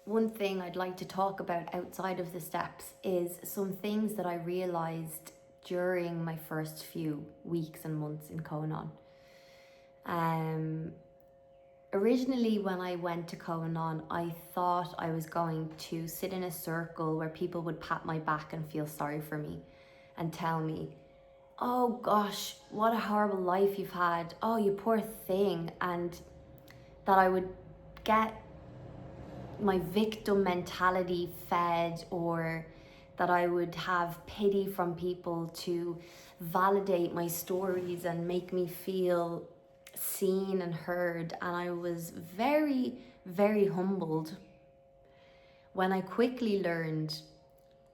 one thing I'd like to talk about outside of the steps is some things that I realised during my first few weeks and months in Co-Anon. Originally, when I went to Co-Anon, I thought I was going to sit in a circle where people would pat my back and feel sorry for me and tell me, oh gosh, what a horrible life you've had. Oh, you poor thing. And that I would get my victim mentality fed, or that I would have pity from people to validate my stories and make me feel seen and heard. And I was very, very humbled when I quickly learned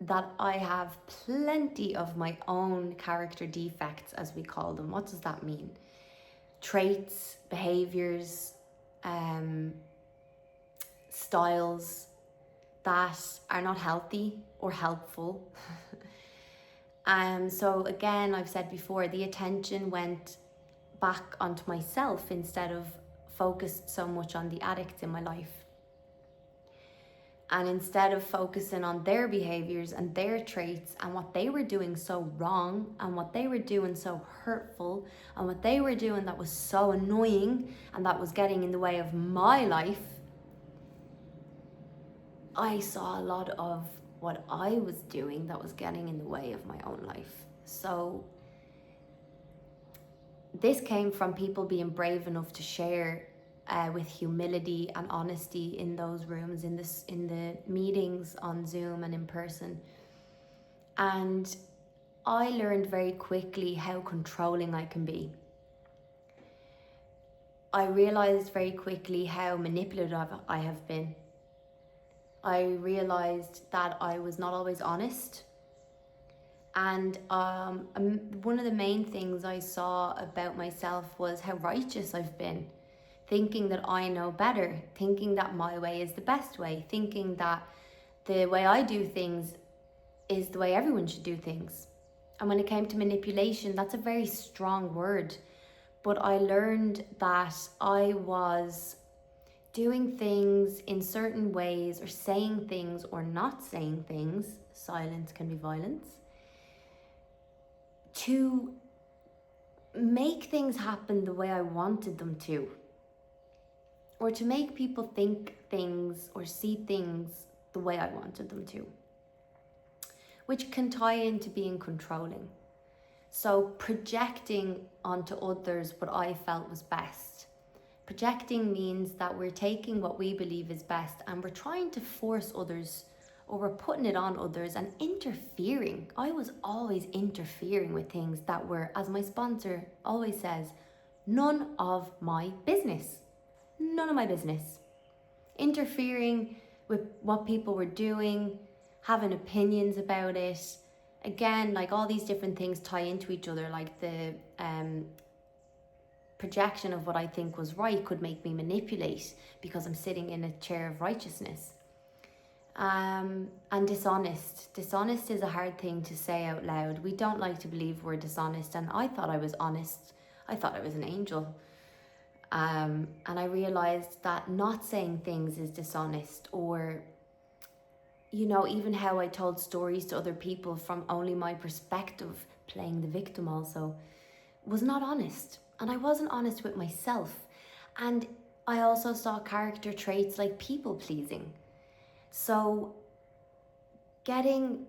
that I have plenty of my own character defects, as we call them. What does that mean? Traits, behaviours, styles that are not healthy or helpful. So again, I've said before, the attention went back onto myself instead of focused so much on the addicts in my life. And instead of focusing on their behaviours and their traits and what they were doing so wrong and what they were doing so hurtful and what they were doing that was so annoying and that was getting in the way of my life, I saw a lot of what I was doing that was getting in the way of my own life. So this came from people being brave enough to share with humility and honesty in those rooms, in the meetings on Zoom and in person. And I learned very quickly how controlling I can be. I realized very quickly how manipulative I have been. I realized that I was not always honest. And one of the main things I saw about myself was how righteous I've been, thinking that I know better, thinking that my way is the best way, thinking that the way I do things is the way everyone should do things. And when it came to manipulation, that's a very strong word, but I learned that I was doing things in certain ways, or saying things or not saying things, silence can be violence, to make things happen the way I wanted them to, or to make people think things or see things the way I wanted them to, which can tie into being controlling. So projecting onto others what I felt was best. Projecting means that we're taking what we believe is best and we're trying to force others, or we're putting it on others and interfering. I was always interfering with things that were, as my sponsor always says, none of my business. None of my business. Interfering with what people were doing, having opinions about it. Again, like all these different things tie into each other, like the projection of what I think was right could make me manipulate because I'm sitting in a chair of righteousness. And dishonest. Dishonest is a hard thing to say out loud. We don't like to believe we're dishonest, and I thought I was honest. I thought I was an angel. And I realized that not saying things is dishonest, or, you know, even how I told stories to other people from only my perspective, playing the victim also, was not honest. And I wasn't honest with myself. And I also saw character traits like people pleasing. So getting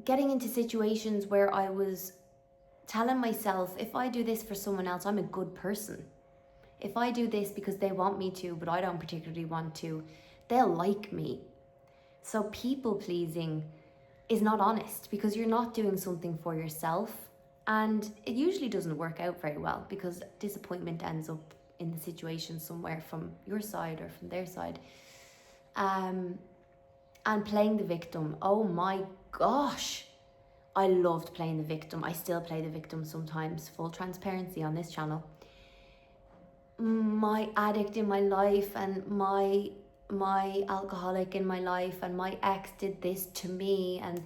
into situations where I was telling myself, if I do this for someone else, I'm a good person. If I do this because they want me to, but I don't particularly want to, they'll like me. So people pleasing is not honest, because you're not doing something for yourself. And it usually doesn't work out very well, because disappointment ends up in the situation somewhere from your side or from their side. And playing the victim, oh my gosh, I loved playing the victim. I still play the victim sometimes, full transparency on this channel. My addict in my life, and my alcoholic in my life, and my ex did this to me, and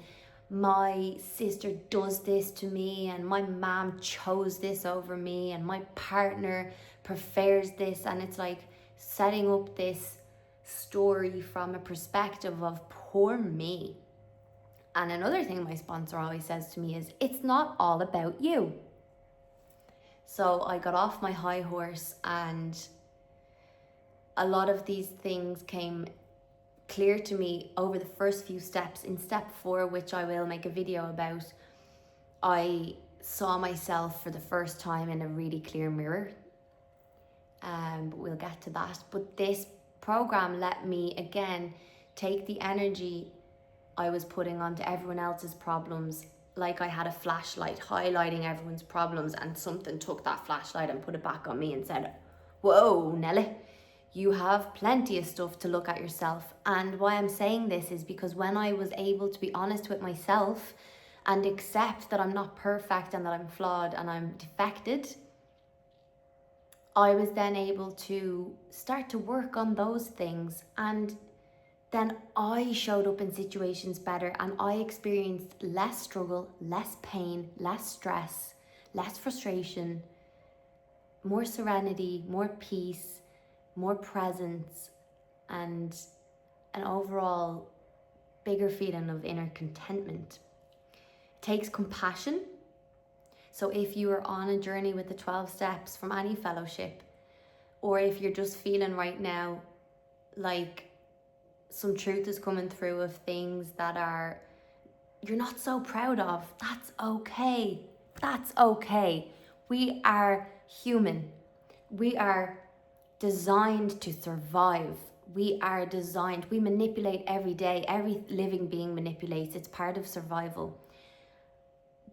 my sister does this to me, and my mom chose this over me, and my partner prefers this. And it's like setting up this story from a perspective of poor me. And another thing my sponsor always says to me is, it's not all about you. So I got off my high horse, and a lot of these things came clear to me over the first few steps. In step 4, which I will make a video about, I saw myself for the first time in a really clear mirror. But we'll get to that. But this program let me, again, take the energy I was putting onto everyone else's problems, like I had a flashlight highlighting everyone's problems, and something took that flashlight and put it back on me and said, whoa, Nelly, you have plenty of stuff to look at yourself. And why I'm saying this is because when I was able to be honest with myself and accept that I'm not perfect and that I'm flawed and I'm defected, I was then able to start to work on those things, and then I showed up in situations better, and I experienced less struggle, less pain, less stress, less frustration, more serenity, more peace, more presence, and an overall bigger feeling of inner contentment. It takes compassion. So if you are on a journey with the 12 steps from any fellowship, or if you're just feeling right now like some truth is coming through of things that are you're not so proud of, that's okay. That's okay. We are human. We are designed to survive. We manipulate every day. Every living being manipulates. It's part of survival.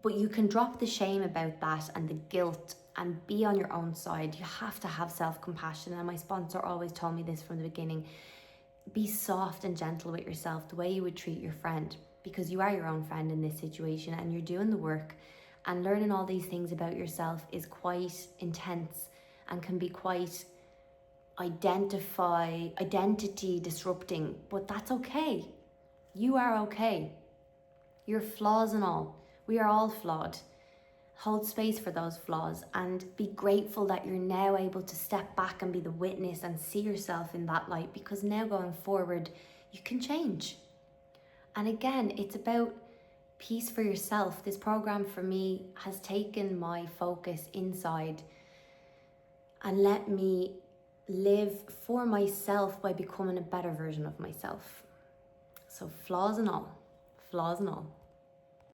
But you can drop the shame about that and the guilt and be on your own side. You have to have self-compassion. And my sponsor always told me this from the beginning. Be soft and gentle with yourself, the way you would treat your friend, because you are your own friend in this situation and you're doing the work. And learning all these things about yourself is quite intense and can be quite identity disrupting, but that's okay. You are okay. Your flaws and all. We are all flawed. Hold space for those flaws and be grateful that you're now able to step back and be the witness and see yourself in that light, because now going forward, you can change. And again, it's about peace for yourself. This program for me has taken my focus inside and let me live for myself by becoming a better version of myself. So flaws and all.